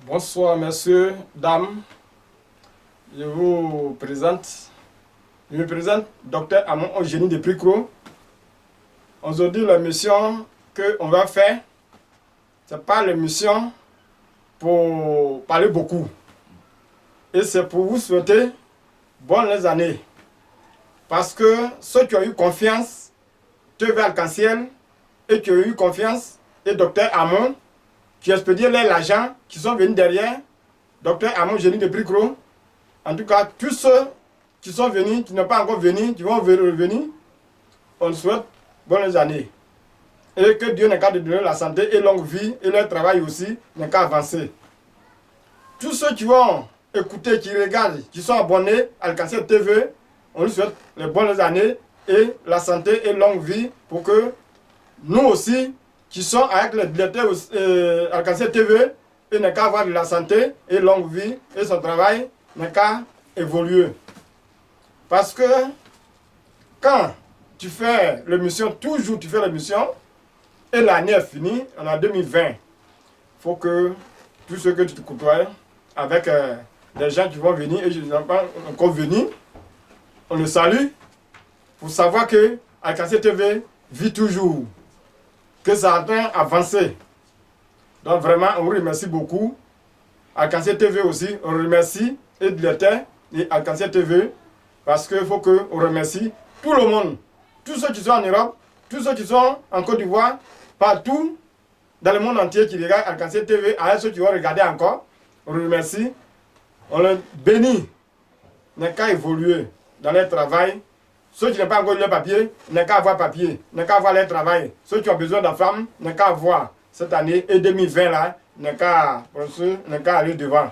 Bonsoir, messieurs, dames. Je vous présente. Je me présente, docteur Amon Eugénie de Pricro. Aujourd'hui, la mission qu'on va faire, ce n'est pas l'émission pour parler beaucoup. Et c'est pour vous souhaiter bonnes années. Parce que ceux qui ont eu confiance, TV Arc-en-Ciel, et qui ont eu confiance, et docteur Amon, qui expédie l'argent, qui sont venus derrière, docteur Amon Eugénie de Pricro. En tout cas, tous ceux qui sont venus, qui n'ont pas encore venu, qui vont revenir, on souhaite bonnes années. Et que Dieu n'est qu'à de donner la santé et longue vie, et leur travail aussi n'est qu'à avancer. Tous ceux qui vont écouter, qui regardent, qui sont abonnés à Arc-en-Ciel TV, on leur souhaite les bonnes années et la santé et longue vie pour que nous aussi, qui sommes avec les directeurs Arc-en-Ciel TV, il n'est qu'à avoir de la santé et longue vie et son travail n'est qu'à évoluer. Parce que quand tu fais l'émission, toujours tu fais l'émission, et l'année est finie, on est en 2020, il faut que tout ce que tu te côtoies avec des gens qui vont venir et qui n'ont pas encore venu, on le salue pour savoir que Arc-en-Ciel TV vit toujours, que ça atteint avancer. Donc vraiment, on vous remercie beaucoup. Arc-en-Ciel TV aussi, on remercie et directeur et Arc-en-Ciel TV parce qu'il faut qu'on remercie tout le monde, tous ceux qui sont en Europe, tous ceux qui sont en Côte d'Ivoire, partout dans le monde entier qui regardent Arc-en-Ciel TV, à ceux qui vont regarder encore, on remercie, on les bénit, n'a qu'à évoluer dans leur travail. Ceux qui n'ont pas encore eu leur papier, n'a qu'à avoir papier, n'a qu'à avoir leur travail. Ceux qui ont besoin de femmes, n'a qu'à avoir cette année et 2020 là, n'a qu'à aller devant.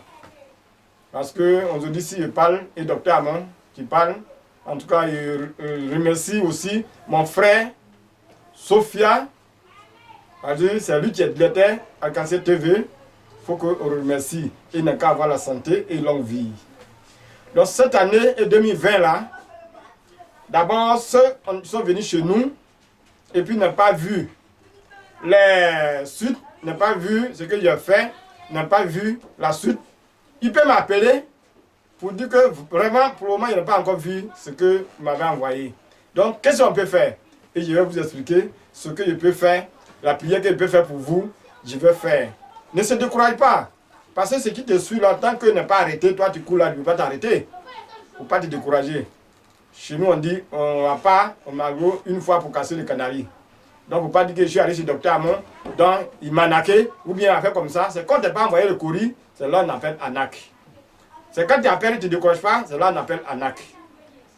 Parce que on se dit si je parle, et docteur Amon qui parle, en tout cas, je remercie aussi mon frère Sophia. C'est lui qui est directeur Arc-en-Ciel TV. Il faut qu'on remercie. Il n'a qu'à avoir la santé et longue vie. Donc cette année et 2020 là, d'abord ceux qui sont venus chez nous et puis n'ont pas vu les suites, n'ont pas vu ce que j'ai fait, n'ont pas vu la suite, il peut m'appeler pour dire que vraiment pour le moment il n'a pas encore vu ce que vous m'avez envoyé. Donc qu'est-ce qu'on peut faire? Et je vais vous expliquer ce que je peux faire, la prière que je peux faire pour vous, je vais faire. Ne se décourage pas. Parce que ce qui te suit là, tant que tu n'es pas arrêté, toi tu cours là, tu ne peux pas t'arrêter. Il ne faut pas te décourager. Chez nous on dit, on n'a pas, on m'a une fois pour casser le canari. Donc il ne faut pas dire que je suis allé chez docteur Amon, donc il m'a naqué, ou bien il a fait comme ça. C'est quand tu n'as pas envoyé le courrier, c'est là qu'on appelle anac. C'est quand tu appelles et tu ne décourages pas, c'est là qu'on appelle anac.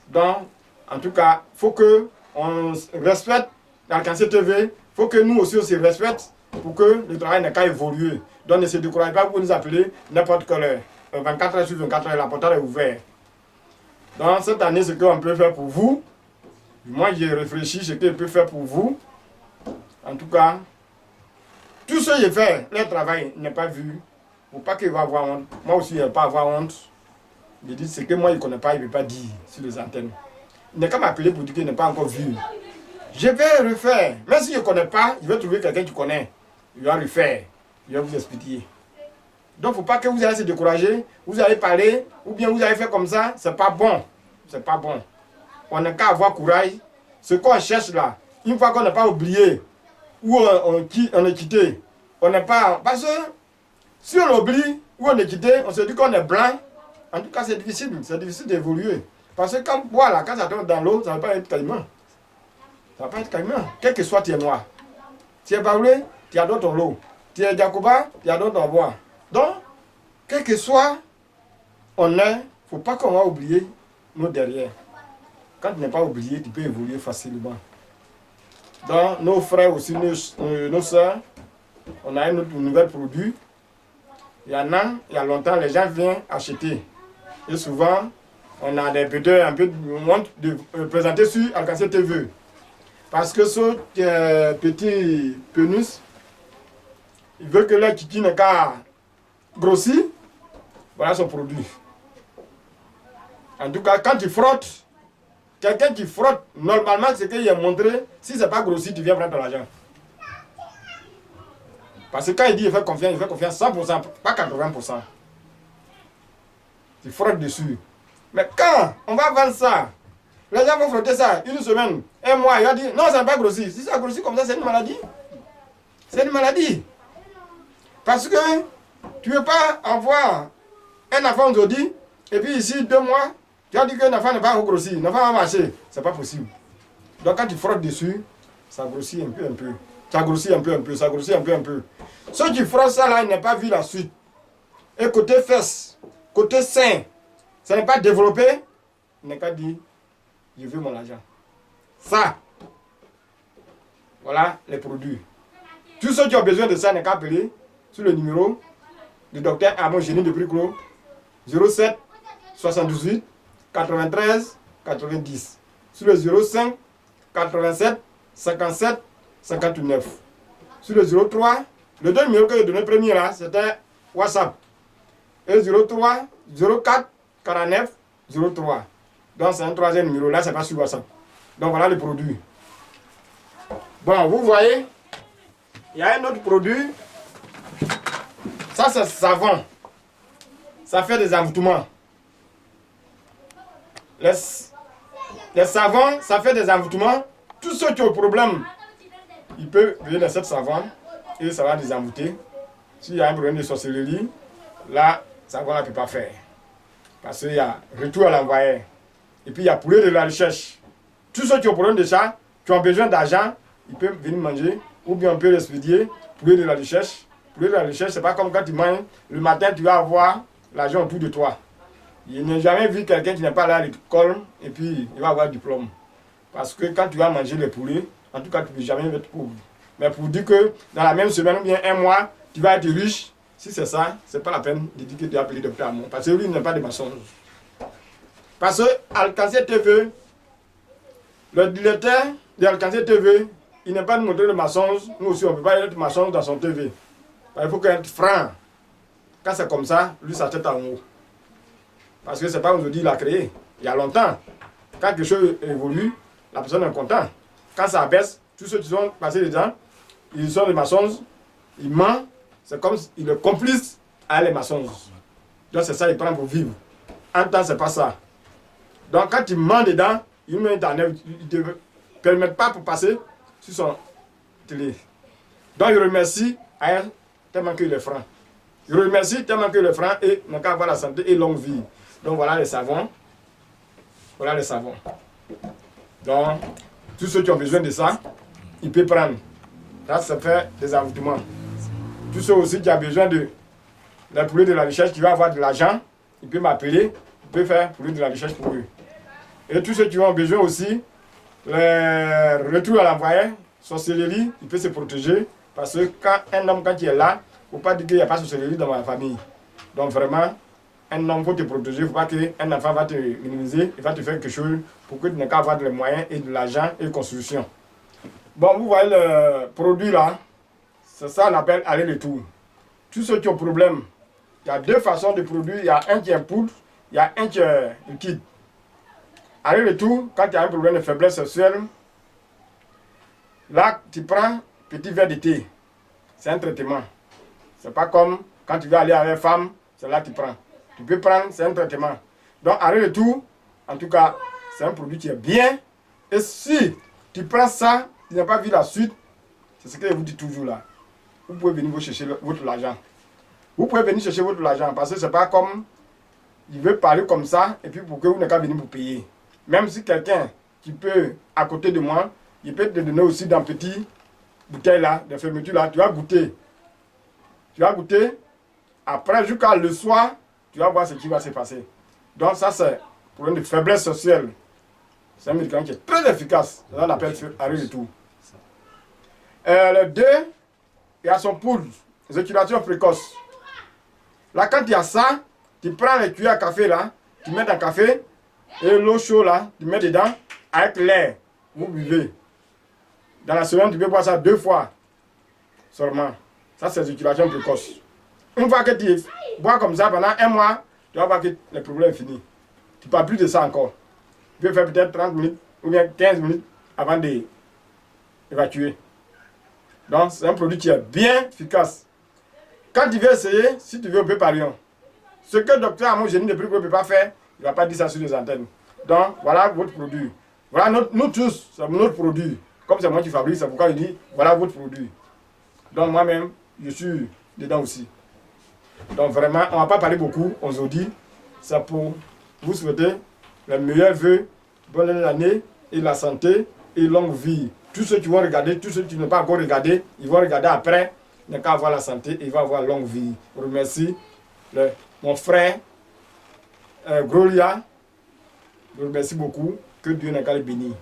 Donc, en tout cas, il faut qu'on respecte Arc-en-Ciel TV, il faut que nous aussi on se respecte pour que le travail n'ait qu'à évoluer. Donc ne se découragez pas, vous nous appelez n'importe quelle heure. 24 heures sur 24 heures, la portail est ouverte. Donc cette année, ce qu'on peut faire pour vous, moi j'ai réfléchi ce que je peux faire pour vous. En tout cas, tout ce que j'ai fait, le travail n'est pas vu. Il ne faut pas qu'il va avoir honte. Moi aussi, il ne va pas avoir honte. Je dis ce que moi je ne connais pas, il ne peut pas dire sur les antennes. Il n'est qu'à m'appeler pour dire qu'il n'est pas encore vu. Je vais refaire. Même si je ne connais pas, je vais trouver quelqu'un qui connaît. Je vais refaire. Je vais vous expliquer. Donc, il ne faut pas que vous allez se décourager. Vous allez parler, ou bien vous allez faire comme ça. Ce n'est pas bon. Ce n'est pas bon. On n'a qu'à avoir courage. Ce qu'on cherche là, une fois qu'on n'a pas oublié, ou on est quitté, on n'est pas. Parce que si on oublie, ou on est quitté, on se dit qu'on est blanc. En tout cas, c'est difficile d'évoluer. Parce que quand, voilà, quand ça tombe dans l'eau, ça ne va pas être caïman. Ça ne va pas être caïman. Quel que soit tu es noir. Tu es baoulé, tu as dans ton lot. Tu es Jacoba, tu as dans ton bois. Donc, quel que soit on est, il ne faut pas qu'on va oublier nos derrière. Quand tu n'es pas oublié, tu peux évoluer facilement. Donc, nos frères aussi, nos soeurs, on a un nouvel produit. Il y a longtemps, les gens viennent acheter. Et souvent, on a des petits un peu de présenter sur Arc-en-Ciel TV. Parce que ce petit pénis, il veut que le kiki n'est qu'à grossir. Voilà son produit. En tout cas, quand tu frottes, quelqu'un qui frotte, normalement, c'est qu'il a montré, si ce n'est pas grossi, tu viens prendre ton argent. Parce que quand il dit il fait confiance 100%, pas 80%. Tu frottes dessus. Mais quand on va vendre ça, les gens vont frotter ça une semaine, un mois, il va dire non, ça n'a pas grossi. Si ça grossit comme ça, c'est une maladie. C'est une maladie. Parce que tu ne veux pas avoir un enfant aujourd'hui, et puis ici, 2 mois, tu as dit qu'un enfant n'est pas grossi, l'enfant va marcher. C'est pas possible. Donc quand tu frottes dessus, ça grossit un peu. Ça grossit un peu, ça grossit un peu. Ceux qui frottent ça là, ils n'ont pas vu la suite. Et côté fesses, côté sein, ça n'est pas développé, il n'a qu'à dire, je veux mon argent. Ça, voilà les produits. Tous ceux qui ont besoin de ça n'ont qu'à appeler sur le numéro du docteur Amon Génie de Priclo 07 78 93 90. Sur le 05 87 57 59. Sur le 03, le deux numéros que j'ai donné premier là, c'était WhatsApp. Et 03 04 49 03. Donc c'est un troisième numéro, là c'est pas sur WhatsApp. Donc voilà le produit. Bon, vous voyez, il y a un autre produit. Ça c'est savon. Ça fait des envoûtements. Les savons, ça fait des envoûtements. Tous ceux qui ont problème, ils peuvent venir dans cette savon et ça va les envoûter. S'il y a un problème de sorcellerie, là, savon ne peut pas faire. Parce qu'il y a retour à l'envoyeur. Et puis il y a poulet de la recherche. Tous ceux qui ont problème de ça, qui ont besoin d'argent, ils peuvent venir manger. Ou bien on peut l'expédier. Poulet de la recherche. Poulet de la recherche, c'est pas comme quand tu manges. Le matin, tu vas avoir l'argent autour de toi. Je n'ai jamais vu quelqu'un qui n'est pas là à l'école et puis il va avoir diplôme. Parce que quand tu vas manger les poulets, en tout cas, tu ne peux jamais être pauvre. Mais pour dire que dans la même semaine ou bien un mois, tu vas être riche, si c'est ça, c'est pas la peine de dire que tu as appelé docteur Amon. Parce que lui, il n'a pas de mensonge. Parce que Alcancé TV, le directeur d'Alcancé TV, il n'est pas de montrer le mensonge. Nous aussi, on ne peut pas être mensonge dans son TV. Il faut être franc. Quand c'est comme ça, lui, sa tête en haut. Parce que ce n'est pas aujourd'hui qu'il a créé. Il y a longtemps. Quand quelque chose évolue, la personne est contente. Quand ça baisse, tous ceux qui sont passés dedans, ils sont des maçons, ils mentent. C'est comme s'ils est complice à les maçons. Donc c'est ça, ils prennent pour vivre. En temps, ce n'est pas ça. Donc quand ils mentent dedans, ils ne te permettent pas pour passer sur son télé. Donc il remercie à elle tellement qu'il est franc. Il remercie tellement qu'il est franc et n'a qu'à avoir la santé et longue vie. Donc voilà les savons. Voilà les savons. Donc, tous ceux qui ont besoin de ça, ils peuvent prendre. Là, ça fait des envoûtements. Tous ceux aussi qui ont besoin de la poulet de la recherche, qui vont avoir de l'argent, ils peuvent m'appeler, ils peuvent faire poulet de la recherche pour eux. Et tous ceux qui ont besoin aussi, le retour à l'envoyeur, sorcellerie, il peut se protéger. Parce que quand un homme, quand il est là, il ne faut pas dire qu'il n'y a pas de sorcellerie dans ma famille. Donc vraiment, un homme faut te protéger, il ne faut pas qu'un enfant va te minimiser, il va te faire quelque chose pour que tu n'aies qu'à avoir des moyens et de l'argent et de construction. Bon, vous voyez le produit là, c'est ça qu'on appelle aller-retour. Tous ceux qui ont problème, il y a deux façons de produits, il y a un qui est poudre, il y a un qui est liquide. Aller-retour, quand tu as un problème de faiblesse sexuelle, là tu prends petit verre de thé, c'est un traitement. C'est pas comme quand tu vas aller avec une femme, c'est là que tu prends. Tu peux prendre, c'est un traitement. Donc, aller-retour, en tout cas, c'est un produit qui est bien. Et si tu prends ça, tu n'as pas vu la suite, c'est ce que je vous dis toujours là. Vous pouvez venir vous chercher votre argent. Vous pouvez venir chercher votre argent parce que ce n'est pas comme il veut parler comme ça et puis pour que vous n'ayez qu'à venir vous payer. Même si quelqu'un qui peut, à côté de moi, il peut te donner aussi dans petit bouteille là, de fermeture là, tu vas goûter. Tu vas goûter. Après, jusqu'à le soir, tu vas voir ce qui va se passer. Donc ça, c'est pour une faiblesse sociale. C'est un médicament qui est très efficace. C'est ça qu'on appelle aller-retour. Le 2, il y a son poudre, les éjaculations précoces. Là, quand il y a ça, tu prends les cuillères à café là, tu mets dans le café, et l'eau chaude là, tu mets dedans, avec l'air, vous buvez. Dans la semaine, tu peux boire ça 2 fois seulement. Ça, c'est les éjaculations précoces. Une fois que tu bois comme ça pendant 1 mois, tu vas voir que le problème est fini. Tu ne parles plus de ça encore. Tu peux faire peut-être 30 minutes ou bien 15 minutes avant d'évacuer. Donc, c'est un produit qui est bien efficace. Quand tu veux essayer, si tu veux, on peut parier. Ce que le docteur Amon Génie de Pricro ne peut pas faire, il ne va pas dire ça sur les antennes. Donc, voilà votre produit. Voilà, nous tous, c'est notre produit. Comme c'est moi qui fabrique, c'est pourquoi il dit, voilà votre produit. Donc, moi-même, je suis dedans aussi. Donc, vraiment, on ne va pas parler beaucoup aujourd'hui. C'est pour vous souhaiter les meilleurs vœux, bonne année et la santé et longue vie. Tous ceux qui vont regarder, tous ceux qui n'ont pas encore regardé, ils vont regarder après. Il n'y a qu'à avoir la santé et ils vont avoir longue vie. Je remercie mon frère Grolia. Je remercie beaucoup. Que Dieu n'a qu'à le bénir.